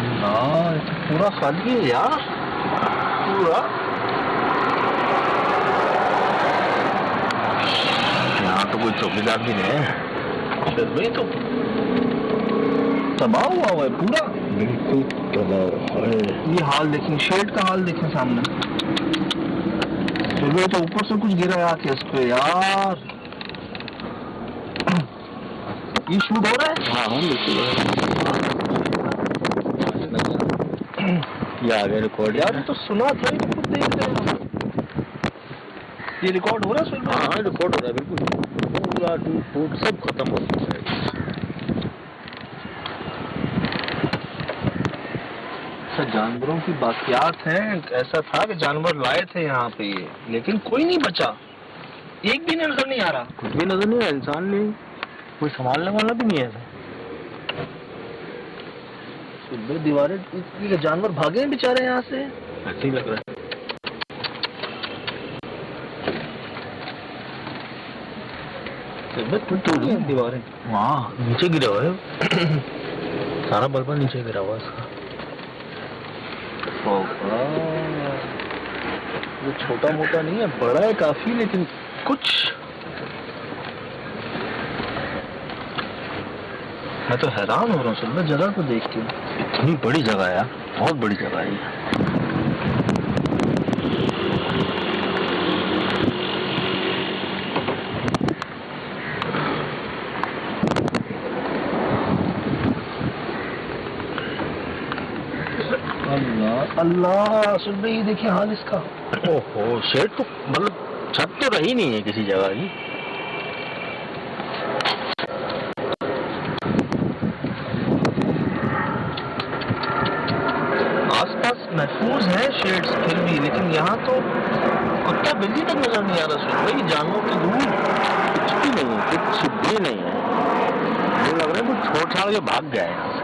अल्लाह, पूरा खाली है यार, पूरा। यहाँ तो कोई चौकीदार भी नहीं है। फिर भी तो तबाह हुआ है पूरा, बिल्कुल तबाह है। ये हाल देखें, शेड का हाल देखें सामने। फिर भी तो ऊपर से कुछ गिरा है आके इस पे यार। ये शूट हो रहा है? हाँ बिल्कुल। ये आ गया रिकॉर्ड यार, ये तो सुना था, ये खुद देख रहे हो। ये रिकॉर्ड हो रहा है? हाँ रिकॉर्ड हो रहा है बिल्कुल, पूरा टूट फूट सब खत्म हो चुका है। जानवरों की बाकियात हैं। ऐसा था कि जानवर लाए थे यहाँ पे ये, लेकिन कोई नहीं बचा, एक भी नजर नहीं आ रहा, कुछ भी नजर नहीं है, इंसान नहीं, कोई संभालने वाला भी नहीं है। दीवारें, जानवर भागे हैं बेचारे यहाँ से, ऐसे ही लग रहा है। दीवारें वहाँ नीचे गिरा हुआ है। सारा बल्बा नीचे गिरा हुआ इसका। ये छोटा मोटा नहीं है, बड़ा है काफी, लेकिन कुछ मैं तो हैरान हो रहा हूँ सुन जगह को देख के। इतनी बड़ी जगह है यार, बहुत बड़ी जगह है ये। अल्लाह अल्लाह, सुन भाई ये देखिए हाल इसका। ओहो, शेड तो मतलब छत तो रही नहीं है किसी जगह की। आसपास महफूज है शेड्स फिर भी, लेकिन यहाँ तो कुत्ता बिल्ली तक नजर नहीं आ रहा। सुन भाई जानवरों की दूर कुछ भी नहीं है, कुछ भी नहीं है। मुझे लग रहा है कुछ छोड़ छाड़ के भाग गया है यहाँ से।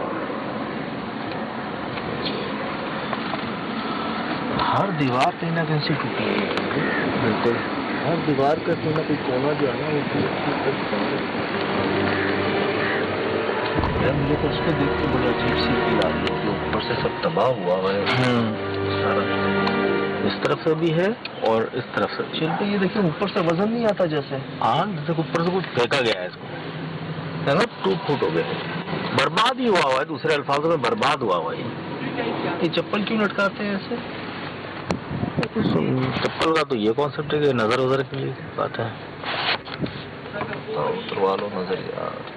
हर दीवार कहीं ना कहीं से टूटी है, बिल्कुल हर दीवार का कोई ना कोई कोना जो है ना वो मुझे तो उसको देख के बड़ी अजीब सी फील आ रही है कि ऊपर से सब तबाह हुआ है सारा। इस तरफ से भी है और इस तरफ से भी। चलते ये देखिए ऊपर से वजन नहीं आता जैसे। हाँ जैसे ऊपर से कुछ फेंका गया है इसको, है ना, टूट फूट हो गया, बर्बाद ही हुआ है। दूसरे अल्फाजों में बर्बाद हुआ है। ये चप्पल क्यों लटकाते हैं ऐसे? चप्पल का तो ये कॉन्सेप्ट है कि नजर उधर के लिए बात है। उतरवा लो नजर यार।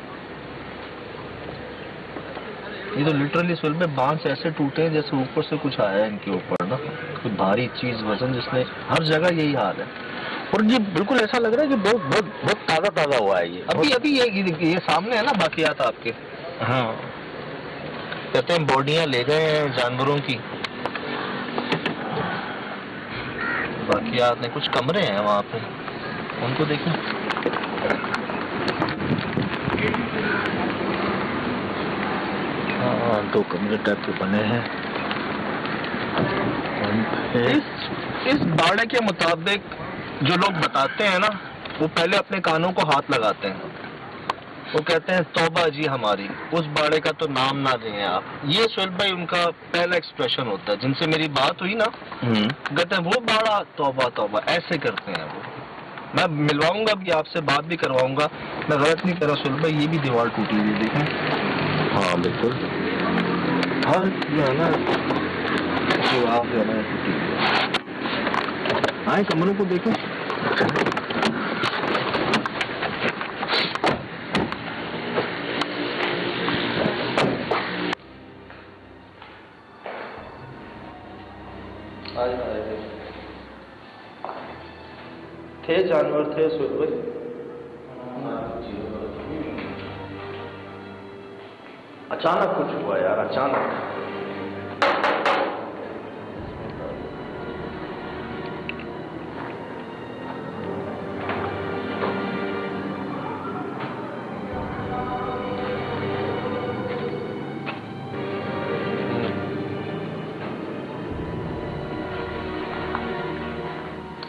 ये तो लिटरली सुल में बांस ऐसे टूटे हैं जैसे ऊपर से कुछ आया है इनके ऊपर ना, कोई भारी चीज वजन, जिसने हर जगह यही हाल है। और ये बिल्कुल ऐसा लग रहा है कि बहुत बहुत बहुत ताजा ताजा हुआ है ये। अभी अभी ये सामने है ना बाकियात आपके। हाँ कहते हैं बॉडियां ले गए हैं जानवरों की, बाकियात ने कुछ कमरे हैं वहाँ पे, उनको देखें। हाँ 2 कमरे टाइप के बने हैं। इस बाड़े के मुताबिक जो लोग बताते हैं ना, वो पहले अपने कानों को हाथ लगाते हैं, वो कहते हैं तौबा जी हमारी, उस बाड़े का तो नाम ना दें आप। ये सुहेल भाई उनका पहला एक्सप्रेशन होता है। जिनसे मेरी बात हुई ना, कहते हैं वो बाड़ा तौबा तौबा, ऐसे करते हैं वो। मैं मिलवाऊंगा भी आपसे, बात भी करवाऊंगा। मैं गलत नहीं कर रहा सुहेल भाई, ये भी दीवार टूटी हुई देखें। हाँ बिल्कुल, हर जो है ना दीवार जो है ना टूटी हुई है। आए कमरों को देखें। थे जानवर थे सुहेल भाई, अचानक कुछ हुआ यार, अचानक।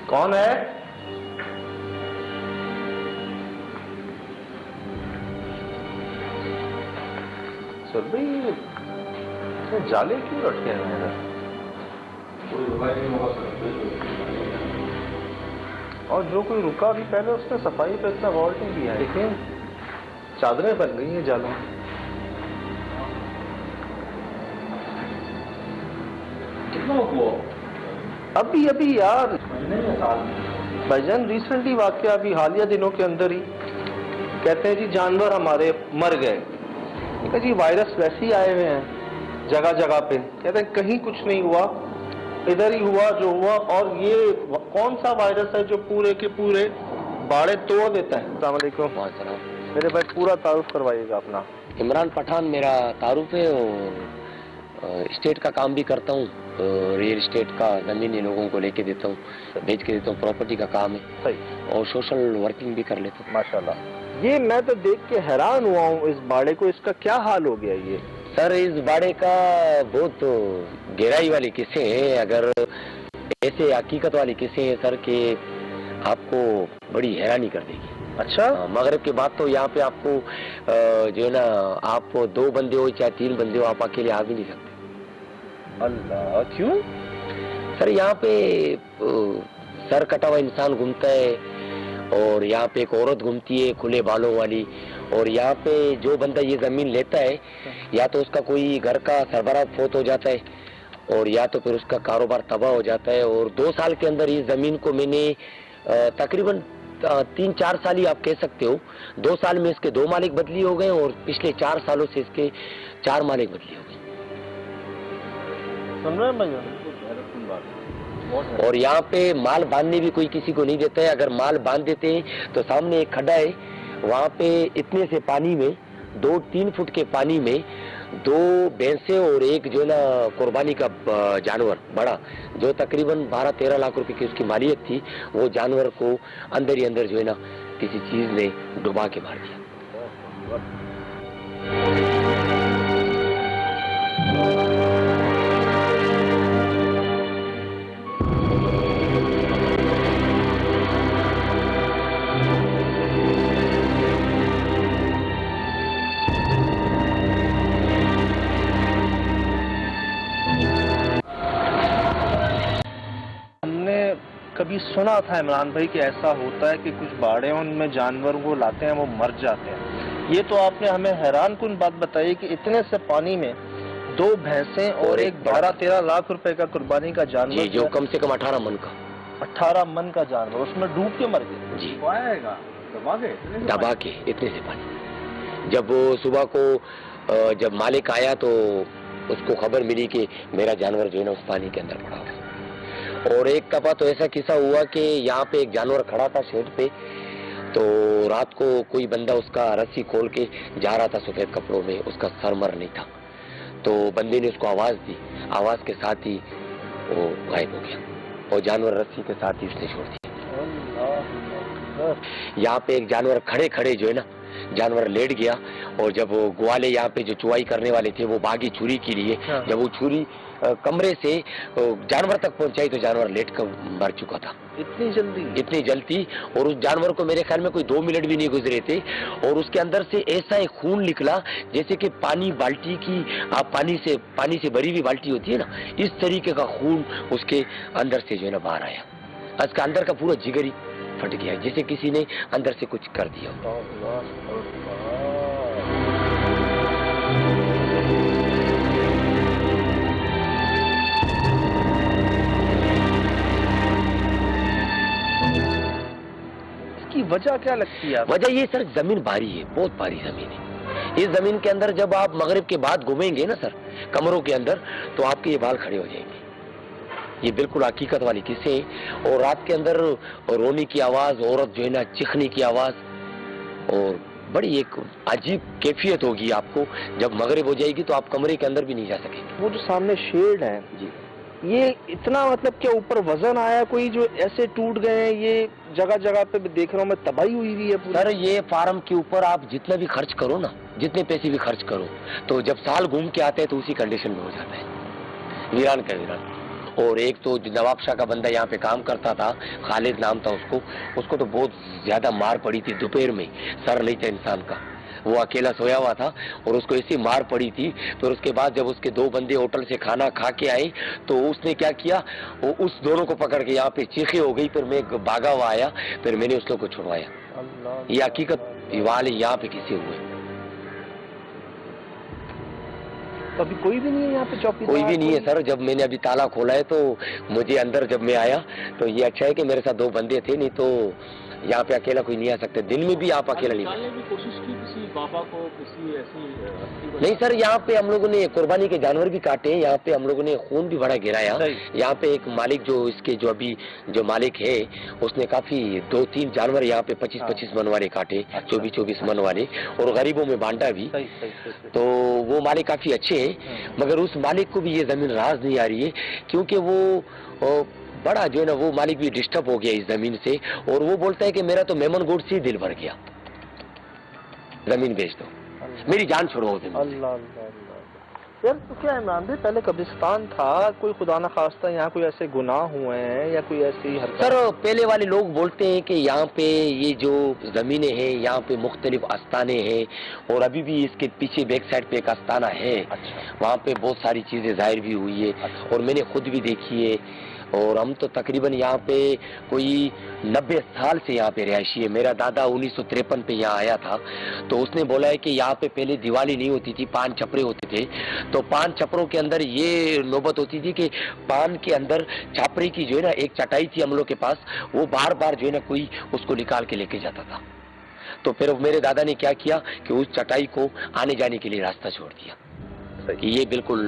कौन है? सुहेल भाई जाले क्यों रखे हैं इधर? और जो कोई रुका भी पहले उसने सफाई पे इतना गौर नहीं किया। देखिए चादरें बन गई हैं जालों। कितना हुआ? अभी यार भाईजान रिसेंटली वाकया अभी हालिया दिनों के अंदर ही कहते हैं जी जानवर हमारे मर गए। कहते जी वायरस वैसे ही आए हुए हैं जगह जगह पे। कहते हैं कहीं कुछ नहीं हुआ, इधर ही हुआ जो हुआ। और ये कौन सा वायरस है जो पूरे के पूरे बाड़े तोड़ देता है? अस्सलाम वालेकुम। मेरे भाई पूरा तारुफ करवाइएगा अपना। इमरान पठान मेरा तारुफ है और स्टेट का काम भी करता हूँ। रियल स्टेट का ज़मीनी लोगों को लेके देता हूँ, बेच के देता हूँ, प्रॉपर्टी का काम है। सही। और सोशल वर्किंग भी कर लेता हूँ। माशाल्लाह। ये मैं तो देख के हैरान हुआ हूँ इस बाड़े को, इसका क्या हाल हो गया ये? सर इस बाड़े का बहुत गहराई वाली किस्से हैं। अगर ऐसे हकीकत वाली किस्से हैं सर कि आपको बड़ी हैरानी कर देगी। अच्छा। मगरिब के बाद तो यहाँ पे आपको जो है ना, आप 2 बंदे हो चाहे 3 बंदे हो, आप अकेले आ भी नहीं सकते। अल्लाह, क्यों? सर यहाँ पे सर कटा हुआ इंसान घूमता है और यहाँ पे एक औरत घूमती है खुले बालों वाली। और यहाँ पे जो बंदा ये जमीन लेता है या तो उसका कोई घर का सरबराह फौत हो जाता है और या तो फिर उसका कारोबार तबाह हो जाता है। और 2 साल के अंदर इस जमीन को मैंने तकरीबन 3-4 साल ही आप कह सकते हो, 2 साल में इसके 2 मालिक बदली हो गए और पिछले 4 सालों से इसके 4 मालिक बदली हो गए। और यहाँ पे माल बांधने भी कोई किसी को नहीं देता है। अगर माल बांध देते हैं तो सामने एक खड्डा है, वहाँ पे इतने से पानी में 2-3 फुट के पानी में 2 भैंसे और एक जो है ना कुर्बानी का जानवर बड़ा, जो तकरीबन 12-13 लाख रुपए की उसकी मालियत थी, वो जानवर को अंदर ही अंदर जो है ना किसी चीज ने डुबा के मार दिया। कभी सुना था इमरान भाई कि ऐसा होता है कि कुछ बाड़े उनमें जानवरों को लाते हैं वो मर जाते हैं। ये तो आपने हमें हैरान कुन बात बताई कि इतने से पानी में 2 भैंसें और एक 12-13 लाख रुपए का कुर्बानी का जानवर, जो कम से कम 18 मन का 18 मन का जानवर उसमें डूब के मर गए जी। दबा के इतने से पानी। जब वो सुबह को जब मालिक आया तो उसको खबर मिली कि मेरा जानवर जो है ना उस पानी के अंदर पड़ा हुआ। और एक दफा तो ऐसा किस्सा हुआ कि यहाँ पे एक जानवर खड़ा था शेड पे, तो रात को कोई बंदा उसका रस्सी खोल के जा रहा था सफेद कपड़ों में, उसका सर मर नहीं था, तो बंदे ने उसको आवाज दी, आवाज के साथ ही वो गायब हो गया और जानवर रस्सी के साथ ही उसने छोड़ दिया। यहाँ पे एक जानवर खड़े खड़े जो है ना जानवर लेट गया और जब वो ग्वाले यहाँ पे जो चुवाई करने वाले थे वो भागी छुरी के लिए। जब वो छुरी कमरे से जानवर तक पहुंचाई तो जानवर लेट कर मर चुका था। इतनी जल्दी और उस जानवर को मेरे ख्याल में कोई 2 मिनट भी नहीं गुजरे थे और उसके अंदर से ऐसा एक खून निकला जैसे कि पानी बाल्टी की, आप पानी से भरी हुई बाल्टी होती है ना, इस तरीके का खून उसके अंदर से जो है ना बाहर आया। उसका अंदर का पूरा जिगर ही फट गया जैसे किसी ने अंदर से कुछ कर दिया। इसकी वजह क्या लगती है? वजह ये सर जमीन भारी है, बहुत भारी जमीन है। इस जमीन के अंदर जब आप मगरिब के बाद घूमेंगे ना सर कमरों के अंदर तो आपके ये बाल खड़े हो जाएंगे। ये बिल्कुल हकीकत वाली किस्से हैं। और रात के अंदर रोने की आवाज, औरत जो है ना चीखने की आवाज, और बड़ी एक अजीब कैफियत होगी आपको। जब मगरिब हो जाएगी तो आप कमरे के अंदर भी नहीं जा सकेंगे। वो जो सामने शेड है जी, ये इतना मतलब क्या ऊपर वजन आया कोई जो ऐसे टूट गए हैं? ये जगह जगह पे देख रहा हूँ मैं तबाही हुई हुई है पूरी। सर ये फार्म के ऊपर आप जितना भी खर्च करो ना, जितने पैसे भी खर्च करो, तो जब साल घूम के आते हैं तो उसी कंडीशन में हो जाता है, वीरान का वीरान। और एक तो नवाब शाह का बंदा यहाँ पे काम करता था, खालिद नाम था उसको तो बहुत ज्यादा मार पड़ी थी दोपहर में, सर नहीं था इंसान का। वो अकेला सोया हुआ था और उसको ऐसी मार पड़ी थी। फिर उसके बाद जब उसके 2 बंदे होटल से खाना खा के आए तो उसने क्या किया, वो उस दोनों को पकड़ के यहाँ पे चीखें हो गई। फिर मैं भागा हुआ आया, फिर मैंने उस लोग को छुड़वाया। ये हकीकत वाले यहाँ पे किसे हुए। तो अभी कोई भी नहीं है यहाँ पे चौकीदार? कोई भी नहीं है सर। जब मैंने अभी ताला खोला है तो मुझे अंदर जब मैं आया तो ये अच्छा है कि मेरे साथ 2 बंदे थे, नहीं तो यहाँ पे अकेला कोई नहीं आ सकते। दिन में भी आप अकेला नहीं निकालने की कोशिश की किसी बाबा को, किसी ऐसी नहीं सर। यहाँ पे हम लोगों ने कुर्बानी के जानवर भी काटे, यहाँ पे हम लोगों ने खून भी बड़ा गिराया। यहाँ पे एक मालिक जो इसके जो अभी जो मालिक है उसने काफी 2-3 जानवर यहाँ पे 25-25 मन वाले काटे, 24-24 मन वाले, और गरीबों में बांटा भी। तो वो मालिक काफी अच्छे हैं, मगर उस मालिक को भी ये जमीन राज नहीं आ रही है, क्योंकि वो बड़ा जो है ना वो मालिक भी डिस्टर्ब हो गया इस जमीन से, और वो बोलता है कि मेरा तो मेमन गोड से ही दिल भर गया, जमीन बेच दो, मेरी जान छोड़ो जमीन। अल्लाह अल्लाह अल्लाह। यार तो क्या इमरान भाई, पहले कब्रिस्तान था, कोई खुदा न खास्ता यहाँ कोई ऐसे गुनाह हुए हैं या कोई ऐसी हरकत? सर पहले वाले लोग बोलते हैं कि यहाँ पे ये जो जमीनें हैं यहाँ पे मुख्तलिफ आस्थाने हैं, और अभी भी इसके पीछे बैक साइड पे एक आस्थाना है। अच्छा। वहाँ पे बहुत सारी चीजें जाहिर भी हुई है। अच्छा। और मैंने खुद भी देखी है, और हम तो तकरीबन यहाँ पे कोई 90 साल से यहाँ पे रहायशी है। मेरा दादा 1953 पे यहाँ आया था, तो उसने बोला है कि यहाँ पे पहले दिवाली नहीं होती थी, पान छपरे होते थे। तो पान छपरों के अंदर ये नौबत होती थी कि पान के अंदर छापरे की जो है ना एक चटाई थी हम लोग के पास, वो बार बार जो है ना कोई उसको निकाल के लेके जाता था। तो फिर मेरे दादा ने क्या किया कि उस चटाई को आने जाने के लिए रास्ता छोड़ दिया। कि ये बिल्कुल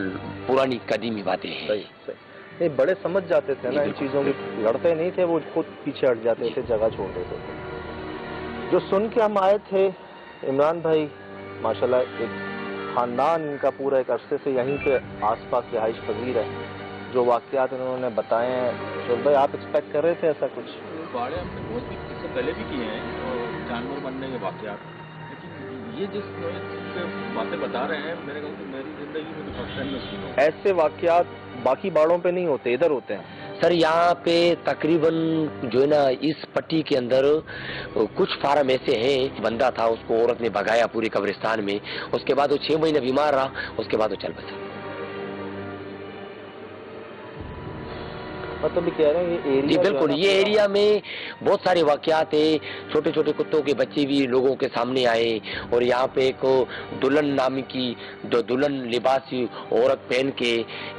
पुरानी कदीमी बातें हैं। सही सही। नहीं, बड़े समझ जाते थे ना इन चीज़ों की, लड़ते नहीं थे, वो खुद पीछे हट जाते थे, जगह छोड़ देते थे। जो सुन के हम आए थे इमरान भाई, माशाल्लाह एक ख़ानदान इनका पूरा एक अरसे से यहीं पे आसपास रिहाइश पजीर है। जो वाक़यात इन्होंने बताए हैं, तो भाई आप एक्सपेक्ट कर रहे थे ऐसा कुछ? बाड़े हमने बहुत भी इससे पहले भी किए हैं, और जानवर बनने के वाक़यात, लेकिन ये जिस बातें बता रहे हैं, मेरे ख्याल से मेरी ज़िंदगी में तो फर्स्ट टाइम में सुना। ऐसे वाक़यात बाकी बाड़ों पे नहीं होते, इधर होते हैं सर। यहाँ पे तकरीबन जो है ना इस पट्टी के अंदर कुछ फार्म ऐसे हैं, बंदा था उसको औरत ने भगाया पूरे कब्रिस्तान में, उसके बाद वो 6 महीने बीमार रहा, उसके बाद वो चल बसा। मतलब कह रहे हैं ये एरिया, जी बिल्कुल, ये एरिया में बहुत सारे वाकयात है। छोटे छोटे कुत्तों के बच्चे भी लोगों के सामने आए, और यहाँ पे एक दुल्हन नाम की दुल्हन लिबास औरत पहन के,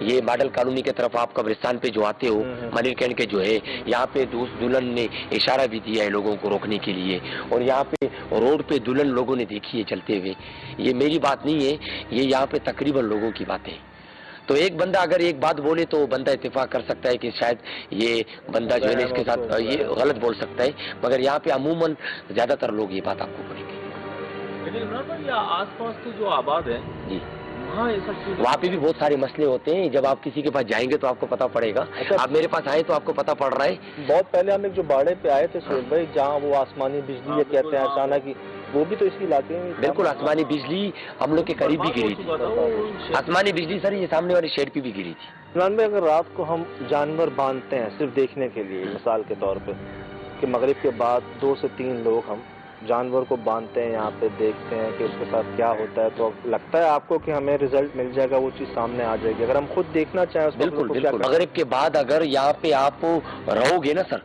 ये मॉडल कॉलोनी की तरफ आप कब्रिस्तान पे जो आते हो, मलिर कैन के जो है, यहाँ पे दुल्हन ने इशारा भी दिया है लोगों को रोकने के लिए, और यहाँ पे रोड पे दुल्हन लोगों ने देखी है चलते हुए। ये मेरी बात नहीं है, ये यहाँ पे तकरीबन लोगों की बातें हैं। तो एक बंदा अगर एक बात बोले तो बंदा इत्तेफाक कर सकता है कि शायद ये बंदा जो है ना इसके साथ ये गलत बोल सकता है, मगर यहाँ पे अमूमन ज्यादातर लोग ये बात आपको बोलेंगे। लेकिन इमरान भाई आस-पास के जो आबाद है जी, वहाँ ये सब चीज़, वहाँ पे भी बहुत सारे मसले होते हैं। जब आप किसी के पास जाएंगे तो आपको पता पड़ेगा। अच्छा। आप मेरे पास आए तो आपको पता पड़ रहा है। बहुत पहले हम एक जो बाड़े पे आए थे सोहेल भाई, जहाँ वो आसमानी बिजली ये कहते हैं अचानक ही, वो भी तो इसी इलाके में? बिल्कुल, आसमानी बिजली हम लोग के करीब भी गिरी थी। आसमानी बिजली सर ये सामने वाले शेड पे भी गिरी थी। इमरान भाई, अगर रात को हम जानवर बांधते हैं सिर्फ देखने के लिए, मिसाल के तौर पे कि मगरिब के बाद 2 से 3 लोग हम जानवर को बांधते हैं, यहाँ पे देखते हैं कि उसके साथ क्या होता है, तो लगता है आपको कि हमें रिजल्ट मिल जाएगा, वो चीज़ सामने आ जाएगी? अगर हम खुद देखना चाहें उसको? बिल्कुल बिल्कुल, मगरिब के बाद अगर यहाँ पे आप रहोगे ना सर,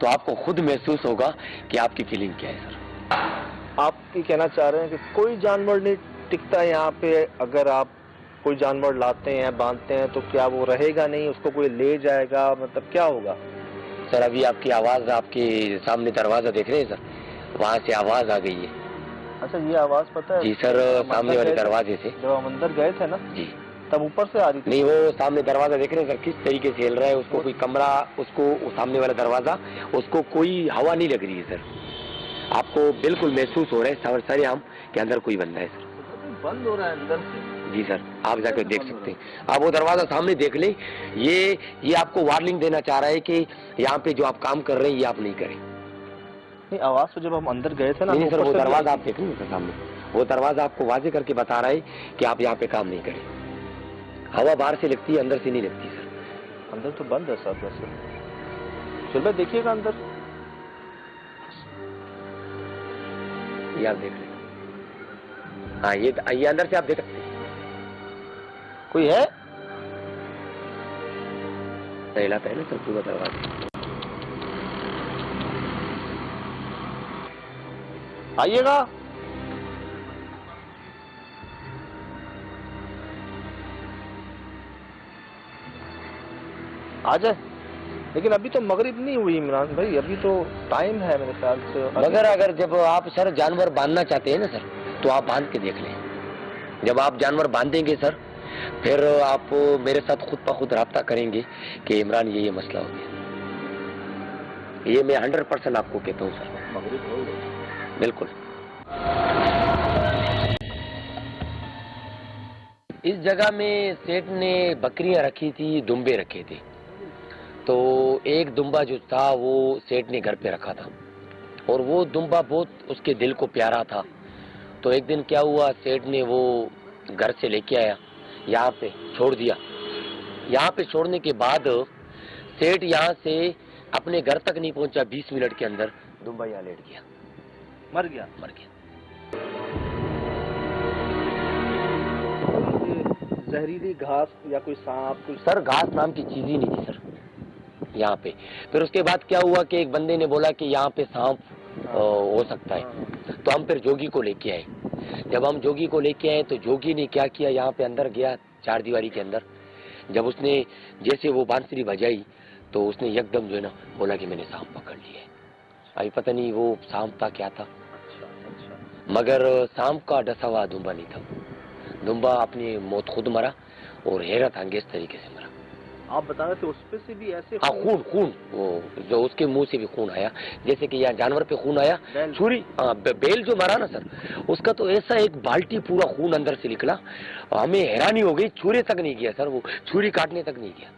तो आपको खुद महसूस होगा कि आपकी फीलिंग क्या है सर। आप ये कहना चाह रहे हैं कि कोई जानवर नहीं टिकता यहाँ पे? अगर आप कोई जानवर लाते हैं, बांधते हैं, तो क्या वो रहेगा नहीं, उसको कोई ले जाएगा, मतलब क्या होगा? सर अभी आपकी आवाज, आपके सामने दरवाजा देख रहे हैं सर, वहाँ से आवाज आ गई है। अच्छा, ये आवाज पता है? जी सर, सामने वाले दरवाजे से। जब हम अंदर गए थे ना जी, तब ऊपर से आ रही थी? नहीं, वो सामने दरवाजा देख रहे हैं सर, किस तरीके से हिल रहा है। उसको कोई कमरा, उसको सामने वाला दरवाजा, उसको कोई हवा नहीं लग रही है सर। आपको बिल्कुल महसूस हो रहा है सर आम के अंदर कोई बंदा है सर, बंद हो रहा है अंदर से। जी सर, आप जाकर देख सकते हैं। आप वो दरवाजा सामने देख लें। ये आपको वार्निंग देना चाह रहा है कि यहाँ पे जो आप काम कर रहे हैं ये आप नहीं करें। नहीं, आवाज तो जब हम अंदर गए थे ना, नहीं सर, वो दरवाजा आप देख लें सर सामने, वो दरवाजा आपको वाजे करके बता रहा है कि आप यहाँ पे काम नहीं करें। हवा बाहर से लगती है, अंदर से नहीं लगती सर। अंदर तो बंद है सर वैसे। चलो देखिएगा अंदर, ये आप देख लें। हाँ ये अंदर से आप देख सकते हैं। कोई है? पहला पहले सब पूरा दरवाजा। आइएगा। आ जाए, लेकिन अभी तो मगरिब नहीं हुई इमरान भाई, अभी तो टाइम है मेरे ख्याल से। मगर अगर जब आप सर जानवर बांधना चाहते हैं ना सर, तो आप बांध के देख लें। जब आप जानवर बांधेंगे सर, फिर आप मेरे साथ खुद ब खुद राब्ता करेंगे कि इमरान ये मसला हो गया। ये मैं 100% आपको कहता हूँ सर। मगरिब हो गई। बिल्कुल। इस जगह में सेठ ने बकरियां रखी थी, दुम्बे रखे थे। तो एक दुम्बा जो था वो सेठ ने घर पे रखा था, और वो दुम्बा बहुत उसके दिल को प्यारा था। तो एक दिन क्या हुआ, सेठ ने वो घर से लेके आया, यहाँ पे छोड़ दिया। यहाँ पे छोड़ने के बाद सेठ यहाँ से अपने घर तक नहीं पहुंचा, 20 मिनट के अंदर दुम्बा यहाँ लेट गया, मर गया। जहरीली घास या कोई सांप, कोई सर घास नाम की चीज ही नहीं थी सर यहाँ पे। फिर उसके बाद क्या हुआ कि एक बंदे ने बोला कि यहाँ पे सांप हो सकता है। तो हम फिर जोगी को लेके आए। जब हम जोगी को लेके आए तो जोगी ने क्या किया, यहाँ पे अंदर गया चार दीवारी के अंदर। जब उसने जैसे वो बांसुरी बजाई तो उसने एकदम जो है ना बोला कि मैंने सांप पकड़ लिया है। अभी पता नहीं वो सांप था क्या था, मगर सांप का डसा हुआ दुम्बा नहीं था। दुम्बा अपनी मौत खुद मरा और हैरत अंगेज तरीके से मरा। आप बता रहे थे उस पे से भी ऐसे? हाँ खून वो जो उसके मुंह से भी खून आया, जैसे कि यहाँ जानवर पे खून आया। छुरी बेल जो मरा ना सर, उसका तो ऐसा एक बाल्टी पूरा खून अंदर से निकला। हमें हैरानी हो गई, छुरी तक नहीं गया सर, वो छुरी काटने तक नहीं गया।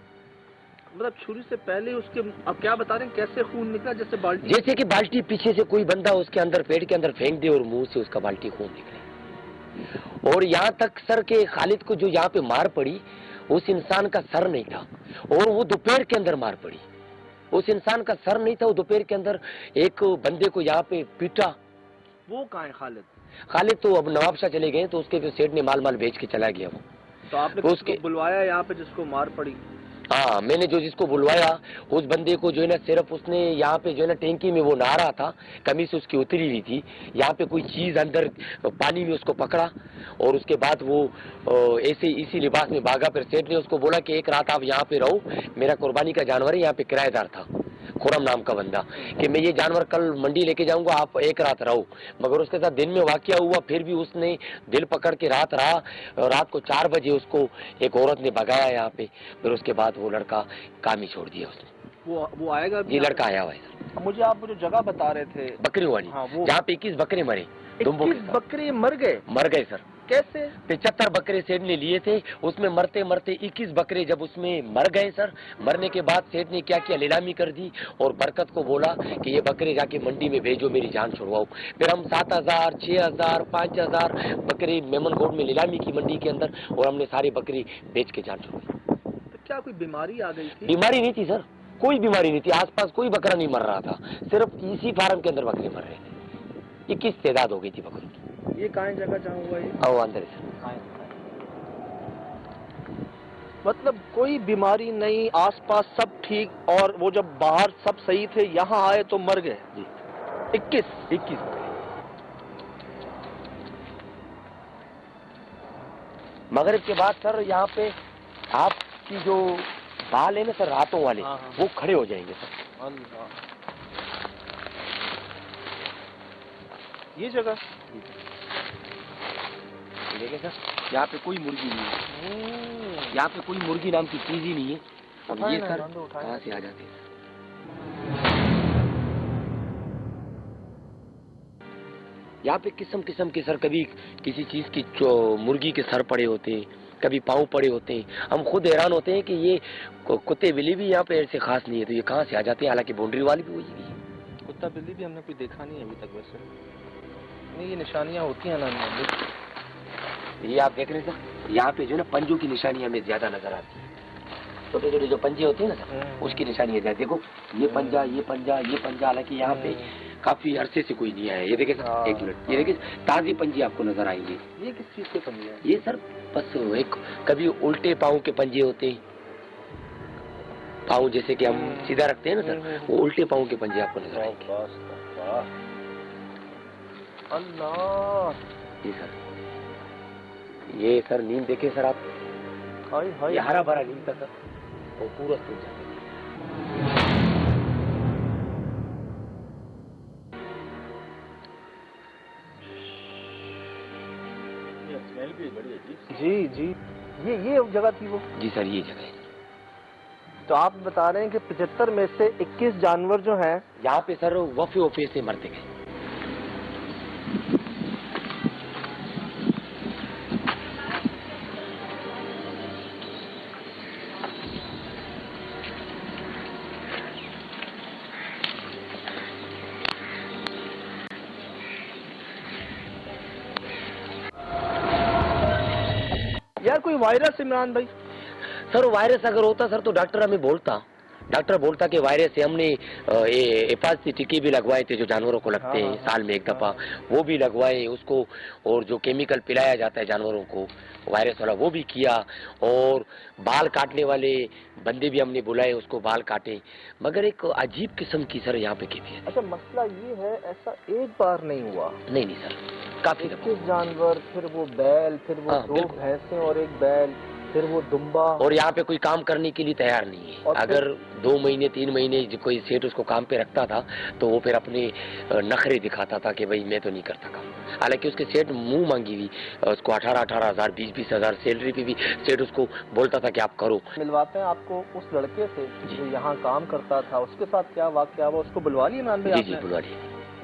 मतलब छुरी से पहले उसके, अब क्या बता रहे हैं कैसे खून निकला? जैसे कि बाल्टी पीछे से कोई बंदा उसके अंदर पेट के अंदर फेंक दे और मुंह से उसका बाल्टी खून निकले। और यहाँ तक सर के खालिद को जो यहाँ पे मार पड़ी, उस इंसान का सर नहीं था, और वो दोपहर के अंदर मार पड़ी। उस इंसान का सर नहीं था, वो दोपहर के अंदर एक बंदे को यहाँ पे पीटा। वो कहाँ है खालिद? खालिद तो अब नवाबशाह चले गए, तो उसके जो सेठ ने माल बेच के चला गया वो। तो आपने उसको बुलवाया यहाँ पे जिसको मार पड़ी? हाँ, मैंने जिसको बुलवाया उस बंदे को जो है ना, सिर्फ उसने यहाँ पे जो है ना टैंकी में वो नहा रहा था, कमीज उसकी उतरी हुई थी, यहाँ पे कोई चीज अंदर पानी में उसको पकड़ा, और उसके बाद वो ऐसे इसी लिबास में भागा। फिर सेठ ने उसको बोला कि एक रात आप यहाँ पे रहो, मेरा कुर्बानी का जानवर है। यहाँ पे किराएदार था खुरम नाम का बंदा, कि मैं ये जानवर कल मंडी लेके जाऊंगा, आप एक रात रहो। मगर उसके साथ दिन में वाकया हुआ, फिर भी उसने दिल पकड़ के रात रहा। रात को 4 बजे उसको एक औरत ने भगाया यहाँ पे। फिर उसके बाद वो लड़का काम ही छोड़ दिया उसने। वो आएगा? ये लड़का आया हुआ है। मुझे आप जो जगह बता रहे थे बकरी वाली, जहाँ पे 21 बकरे मरे। 21 बकरे मर गए सर? कैसे? 75 बकरे सेठ ने लिए थे, उसमें मरते मरते 21 बकरे जब उसमें मर गए सर। मरने के बाद सेठ ने क्या किया, नीलामी कर दी, और बरकत को बोला कि ये बकरे जाके मंडी में भेजो, मेरी जान छुड़वाओ। फिर हम 7000, 6000, 5000 बकरे मेमनगोड में नीलामी की मंडी के अंदर, और हमने सारी बकरी बेच के जान छुड़वाई। तो क्या कोई बीमारी आ गई थी? बीमारी नहीं थी सर, कोई बीमारी नहीं थी। आसपास कोई बकरा नहीं मर रहा था, सिर्फ इसी फार्म के अंदर बकरे मर रहे थे। 21 तादाद हो गई थी बकरों की। ये कहाँ जगह जहाँ हुआ ये? आओ अंदर से। मतलब कोई बीमारी नहीं, आसपास सब ठीक, और वो जब बाहर सब सही थे, यहाँ आए तो मर गए जी। 21 मगरिब के बाद सर यहाँ पे आपकी जो बाल है ना सर, रातों वाले, वो खड़े हो जाएंगे सर। ये जगह देखे सर, यहाँ पे कोई मुर्गी नहीं है, यहाँ पे कोई मुर्गी नाम की चीज ही नहीं है। अब ये सर कहाँ से आ जाते हैं? यहाँ पे किस्म किस्म के सर, कभी किसी चीज की मुर्गी के सर पड़े होते हैं, कभी पाँव पड़े होते हैं। हम खुद हैरान होते हैं कि ये कुत्ते बिल्ली भी यहाँ पे ऐसे खास नहीं है, तो ये कहाँ से आ जाते हैं? हालांकि बाउंड्री वाली भी हुई है। कुत्ता बिल्ली भी हमने कोई देखा नहीं है अभी तक। वैसे नहीं, ये निशानियाँ होती हैं ना, ये आप देख रहे हैं सर, यहाँ पे जो ना पंजों की निशानियां हमें ज्यादा नजर आती है। छोटे छोटे जो पंजे होते हैं ना सर, उसकी निशानियां ज्यादा। देखो ये पंजा, ये पंजा, ये पंजा। हालांकि यहाँ पे काफी अरसे से कोई नहीं आया। ये देखिए सर, एक मिनट, ये देखिए ताजी पंजे आपको नजर आएंगे। ये किस चीज के पंजे हैं? ये सर बस एक कभी उल्टे पाँव के पंजे होते हैं, पाँव जैसे कि हम सीधा रखते हैं ना सर, वो उल्टे पाँव के पंजे आपको नजर आएंगे। अल्लाह, ये सर नींद देखे सर आप, हाय हाय, ये हरा भरा नींद था सर, वो पूरा सूख जाता है। स्मेल भी बड़ी अजीब। जी जी, ये जगह थी वो? जी सर, ये जगह है। तो आप बता रहे हैं कि 75 में से 21 जानवर जो हैं यहाँ पे सर वफे वफे से मरते गए। यार कोई वायरस इमरान भाई? सर वायरस अगर होता सर तो डॉक्टर हमें बोलता, डॉक्टर बोलता कि वायरस से हमने हेपाटाइटिस टीके भी लगवाए थे जो जानवरों को लगते हैं साल में एक दफा, वो भी लगवाए उसको, और जो केमिकल पिलाया जाता है जानवरों को वायरस वाला वो भी किया, और बाल काटने वाले बंदे भी हमने बुलाए उसको बाल काटे, मगर एक अजीब किस्म की सर यहाँ पे कैफियत। अच्छा मसला ये है, ऐसा एक बार नहीं हुआ? नहीं नहीं सर, काफी 21 जानवर, फिर वो बैल, फिर वो 2 भैंसें और 1 बैल, फिर वो दुम्बा, और यहाँ पे कोई काम करने के लिए तैयार नहीं है। अगर 2 महीने 3 महीने कोई सेठ उसको काम पे रखता था तो वो फिर अपने नखरे दिखाता था कि भाई मैं तो नहीं करता काम, हालांकि उसके सेठ मुंह मांगी हुई, उसको 18-18 हजार 20-20 हजार सैलरी पे भी सेठ उसको बोलता था कि आप करो। मिलवाते हैं आपको उस लड़के से जो यहाँ काम करता था, उसके साथ क्या वाकया हुआ, उसको बुलवा लिया इमरान भाई? जी बुलवा लिया।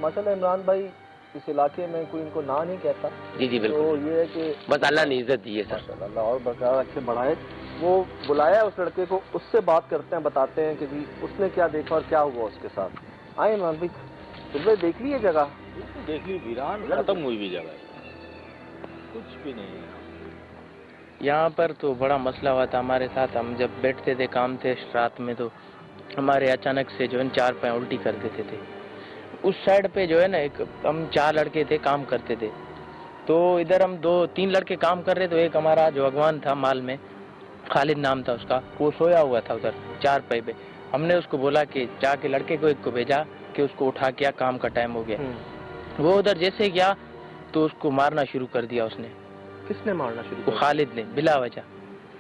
माशाल्लाह इमरान भाई इस इलाके में कोई इनको ना नहीं कहता। जी बिल्कुल। तो ये है कि बस अल्लाह ने इज्जत दी है सर, अल्लाह और बरकरार रखे, बढ़ाए। वो बुलाया उस लड़के को, उससे बात करते हैं, बताते हैं कि जी उसने क्या देखा और क्या हुआ उसके साथ। आए इमरान भाई, तुमने देख ली ये जगह? देख ली, वीरान खत्म हुई भी जगह है, कुछ भी नहीं है यहाँ पर। तो बड़ा मसला हुआ था हमारे साथ, हम जब बैठते थे काम थे रात में तो हमारे अचानक से जो है 4 पैर उल्टी कर देते थे। उस साइड पे जो है ना एक हम 4 लड़के थे काम करते थे, तो इधर हम 2-3 लड़के काम कर रहे, तो एक हमारा जो अगवान था माल में, खालिद नाम था उसका, वो सोया हुआ था उधर 4 पैर पे। हमने उसको बोला कि जाके लड़के को एक को भेजा कि उसको उठा के काम का टाइम हो गया। वो उधर जैसे गया तो उसको मारना शुरू कर दिया उसने। किसने मारना शुरू किया? खालिद ने, बिला वजह।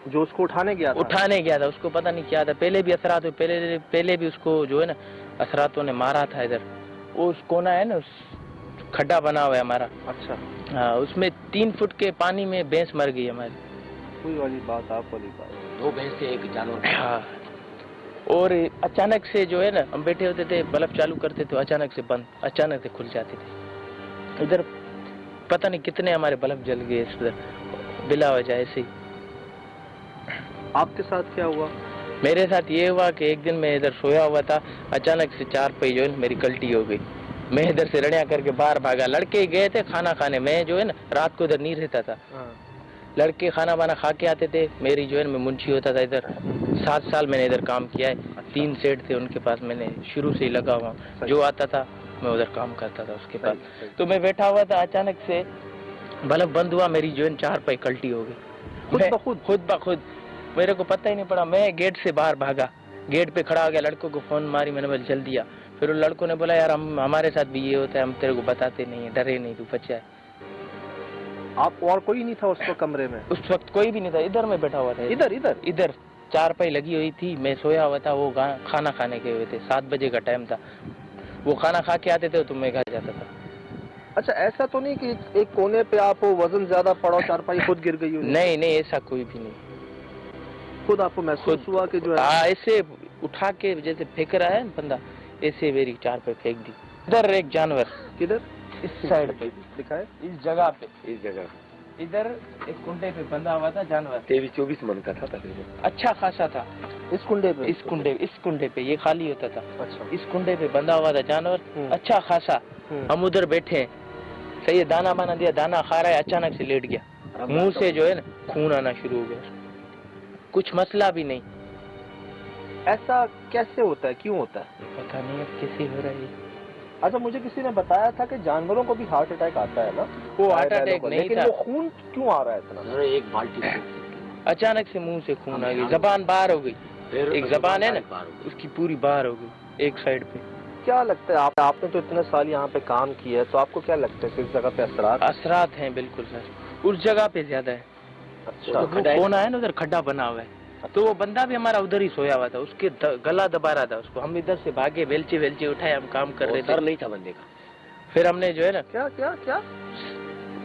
जो उसको उठाने गया था? उसको पता नहीं क्या था, पहले भी असरात हुए, पहले भी उसको जो है ना असरातों ने मारा था। इधर वो उस कोना है ना, उस खड्डा बना हुआ है हमारा। अच्छा हाँ, उसमें 3 फुट के पानी में भैंस मर गई हमारी। कोई वाली बात, आप वाली बात। 2 भैंस से एक जानवर। हाँ, और अचानक से जो है ना हम बैठे होते थे, बल्ब चालू करते तो अचानक से बंद, अचानक से खुल जाते थे। इधर पता नहीं कितने हमारे बल्ब जल गए इधर बिला वजह ऐसे ही। आपके साथ क्या हुआ? मेरे साथ ये हुआ कि एक दिन मैं इधर सोया हुआ था, अचानक से 4 पैर जो है मेरी कल्टी हो गई। मैं इधर से रड़िया करके बाहर भागा, लड़के गए थे खाना खाने, मैं जो है ना रात को इधर नहीं रहता था। लड़के खाना वाना खा के आते थे, मेरी जो है मैं मुंशी होता था इधर। 7 साल मैंने इधर काम किया है। 3 सेठ थे उनके पास, मैंने शुरू से ही लगा हुआ, जो आता था मैं उधर काम करता था उसके पास। तो मैं बैठा हुआ था, अचानक से बल्ब बंद हुआ, मेरी जो है 4 पैर कल्टी हो गई खुद ब खुद। मेरे को पता ही नहीं पड़ा, मैं गेट से बाहर भागा, गेट पे खड़ा हो गया, लड़कों को फोन मारी, मैंने बोला जल्दी आ। फिर उन लड़कों ने बोला यार हमारे साथ भी ये होता है, हम तेरे को बताते नहीं है, डरे नहीं, तू बचा है। आप और कोई नहीं था उस वक्त कमरे में? उस वक्त कोई भी नहीं था, इधर मैं बैठा हुआ था। इधर 4 पैर लगी हुई थी, मैं सोया हुआ था, वो खाना खाने गए हुए थे, 7 बजे का टाइम था। वो खाना खा के आते थे तो मैं घर जाता था। अच्छा, ऐसा तो नहीं कि एक कोने पे आप वजन ज्यादा पड़ा, 4 पैर खुद गिर गई हो? नहीं नहीं, ऐसा कोई भी नहीं। खुद आपको महसूस हुआ कि जो है ऐसे उठा के जैसे फेंक रहा है बंदा, ऐसे मेरी 4 पैर फेंक दी। इधर एक जानवर, किधर? इस साइड पे दिखाए, इस जगह पे, इस जगह इधर एक कुंडे पे बंधा हुआ था जानवर। 23-24 मन का था तकरीबन, अच्छा खासा था। इस कुंडे पे? इस कुंडे पे, ये खाली होता था। अच्छा, इस कुंडे पे बंधा हुआ था जानवर, अच्छा खासा। हम उधर बैठे हैं, सही है, दाना बाना दिया, दाना खा रहा है, अचानक से लेट गया, मुंह से जो है ना खून आना शुरू हो गया। कुछ मसला भी नहीं। ऐसा कैसे होता है, क्यों होता है? पता नहीं अब कैसे हो रहा है। अच्छा, मुझे किसी ने बताया था कि जानवरों को भी हार्ट अटैक आता है ना? वो हार्ट अटैक नहीं लेकिन था, वो खून क्यों आ रहा है इतना? एक बाल्टी अचानक से मुंह से खून आ गई, जबान बाहर हो गई, एक जबान है ना उसकी पूरी बाहर हो गई एक साइड पे। क्या लगता है आपने तो इतने साल यहाँ पे काम किया है, तो आपको क्या लगता है कि इस जगह पे असरात हैं? बिल्कुल सर, उस जगह पे ज्यादा है। अच्छा, वो कोना है ना, उधर खड्डा बना हुआ है, तो वो बंदा भी हमारा उधर ही सोया हुआ था, उसके गला दबा रहा था उसको, हम इधर से भागे, बेलचे उठाए, हम काम कर रहे थे। सर नहीं था बंदे का। फिर हमने जो है ना, क्या क्या क्या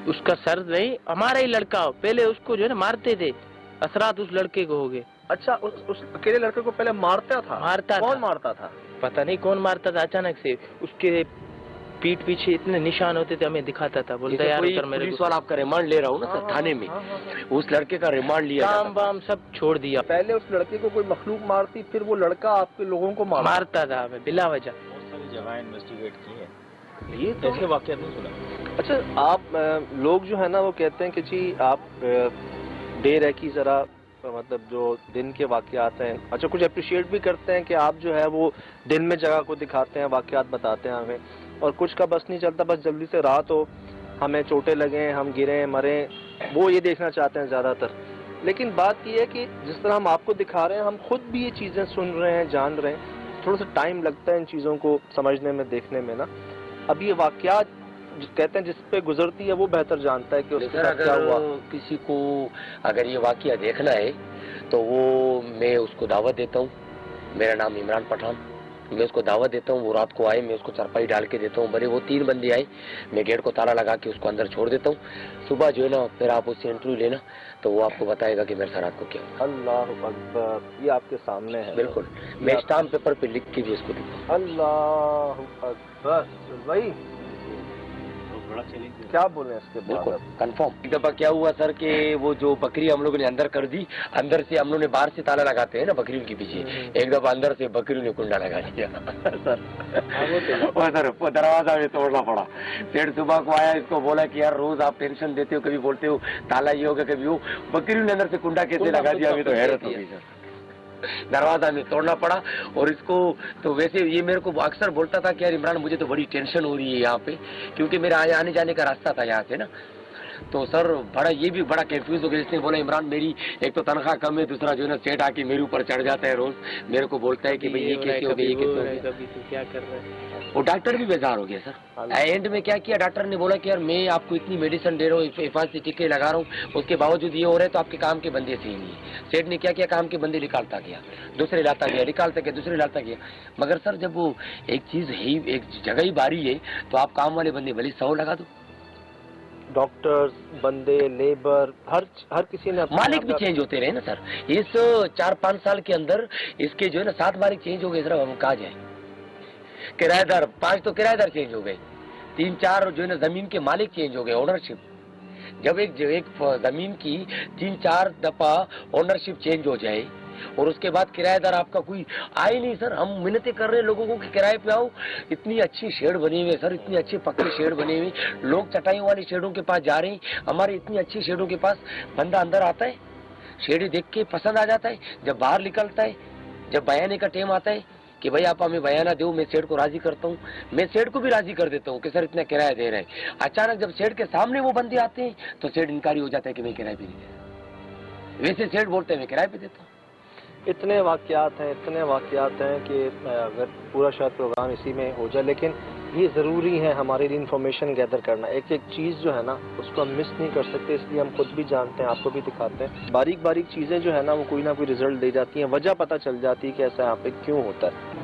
उसका सर नहीं, हमारा ही लड़का हो, पहले उसको जो है ना मारते थे, असरात उस लड़के को हो गए। अच्छा, उस अकेले लड़के को पहले मारता था? कौन मारता था? पता नहीं कौन मारता था, अचानक से उसके पीठ पीछे इतने निशान होते थे, हमें दिखाता था, बोलता यार उधर मेरे पुलिस वाला आपका रिमांड ले रहा हूँ ना सर, थाने में उस लड़के का रिमांड लिया, काम वाम सब छोड़ दिया। पहले उस लड़के को कोई मखलूक मारती, फिर वो लड़का आपके लोगों को मारता था हमें बिला वजह। बहुत सारी जगह इन्वेस्टिगेट की है, ये तो ऐसे वाकया नहीं सुना। अच्छा, आप लोग जो है ना वो कहते हैं कि जी आप डे रह की जरा मतलब जो दिन के वाकयात हैं, अच्छा कुछ अप्रिशिएट भी करते हैं कि आप जो है वो दिन में जगह को दिखाते हैं, वाकयात बताते हैं हमें, और कुछ का बस नहीं चलता, बस जल्दी से रात हो, हमें चोटें लगें, हम गिरें मरें, वो ये देखना चाहते हैं ज़्यादातर। लेकिन बात ये है कि जिस तरह हम आपको दिखा रहे हैं, हम खुद भी ये चीज़ें सुन रहे हैं, जान रहे हैं, थोड़ा सा टाइम लगता है इन चीज़ों को समझने में, देखने में ना। अब ये वाकयात कहते हैं जिस पे गुजरती है वो बेहतर जानता है कि उसके साथ क्या हुआ। किसी को अगर ये वाकया देखना है तो वो मैं उसको दावत देता हूँ, मेरा नाम इमरान पठान, मैं उसको दावत देता हूँ, वो रात को आए, मैं उसको चारपाई डाल के देता हूँ, भले वो 3 बंदे आए, मैं गेट को ताला लगा के उसको अंदर छोड़ देता हूँ, सुबह जो है ना फिर आप उससे इंटरव्यू लेना तो वो आपको बताएगा कि मेरे साथ रात को क्या हुआ। अल्लाह अकबर, ये आपके सामने है। बिल्कुल, मैं स्टाम्प पेपर पे लिख के भी उसको देता हूँ। अल्लाह अकबर भाई, बड़ा चैलेंज है। क्या बोले इसके बिल्कुल बाद? कंफर्म। एक दफा क्या हुआ सर कि वो जो बकरी हम लोगों ने अंदर कर दी, अंदर से हम लोगों ने बाहर से ताला लगाते हैं ना बकरियों के पीछे, एक दफा अंदर से बकरियों ने कुंडा लगा दिया सर। वो सर दरवाजा में तोड़ना पड़ा। सेठ सुबह को आया, इसको बोला कि यार रोज आप टेंशन देते हो, कभी बोलते हो ताला ये होगा कभी वो, बकरियों ने अंदर से कुंडा कैसे लगा दिया, अभी तो हैरत हो गई सर। दरवाजा में तोड़ना पड़ा। और इसको तो वैसे ये मेरे को अक्सर बोलता था कि यार इमरान मुझे तो बड़ी टेंशन हो रही है यहाँ पे, क्योंकि मेरा आने जाने का रास्ता था यहाँ से ना, तो सर बड़ा ये भी बड़ा कंफ्यूज हो गया। इसने बोला इमरान मेरी एक तो तनख्वाह कम है, दूसरा जो है ना सेठ आके मेरे ऊपर चढ़ जाता है रोज, मेरे को बोलता है कि भाई ये कैसे हो गया, ये कैसे हो गया, क्या कर रहे हैं। वो डॉक्टर भी बेजार हो गया सर। एंड में क्या किया, डॉक्टर ने बोला कि यार मैं आपको इतनी मेडिसिन दे रहा हूँ, हिफाजती टीके लगा रहा हूँ, उसके बावजूद ये हो रहा है तो आपके काम के बंदे सही नहीं है। सेठ ने क्या किया, काम के बंदे निकालता गया, दूसरे लाता गया, निकालता गया, दूसरे लाता गया। मगर सर जब वो एक चीज है ही, एक जगह ही बारी है, तो आप काम वाले बंदे भले 100 लगा दो, डॉक्टर्स, बंदे, लेबर, हर किसी ने मालिक भी चेंज होते रहे ना सर। इस 4-5 साल के अंदर इसके जो है ना 7 मालिक चेंज हो गए। सर हम कहा जाए, किराएदार 5 तो किराएदार चेंज हो गए, 3-4 जो है ना जमीन के मालिक चेंज हो गए, ओनरशिप। जब एक जमीन की 3-4 दफा ओनरशिप चेंज हो जाए और उसके बाद किराएदार आपका कोई आए नहीं सर, हम मिन्नतें कर रहे हैं लोगों को कि किराए पे आओ। इतनी अच्छी शेड बनी हुई है सर, इतनी अच्छी पक्की शेड बनी हुई, लोग चटाइयों वाली शेडों के पास जा रहे हैं। हमारे इतनी अच्छी शेडों के पास बंदा अंदर आता है, शेड देख के पसंद आ जाता है, जब बाहर निकलता है, जब बयाने का टाइम आता है कि भाई आप हमें बयाना दो, मैं सेठ को राजी करता हूँ, मैं सेठ को भी राजी कर देता हूँ कि सर इतना किराया दे रहे हैं। अचानक जब सेठ के सामने वो बंदे आते हैं तो सेठ इनकारी हो जाता है कि मैं किराए पे नहीं दे रहा। वैसे सेठ बोलते हैं मैं किराए पे देता हूँ। इतने वाकयात हैं कि अगर पूरा शायद प्रोग्राम इसी में हो जाए, लेकिन ये ज़रूरी है हमारे लिए इन्फॉर्मेशन गैदर करना। एक एक चीज़ जो है ना उसको हम मिस नहीं कर सकते, इसलिए हम खुद भी जानते हैं, आपको भी दिखाते हैं। बारीक बारीक चीज़ें जो है ना वो कोई ना कोई रिजल्ट दे जाती हैं, वजह पता चल जाती है कि ऐसा यहाँ पे क्यों होता है।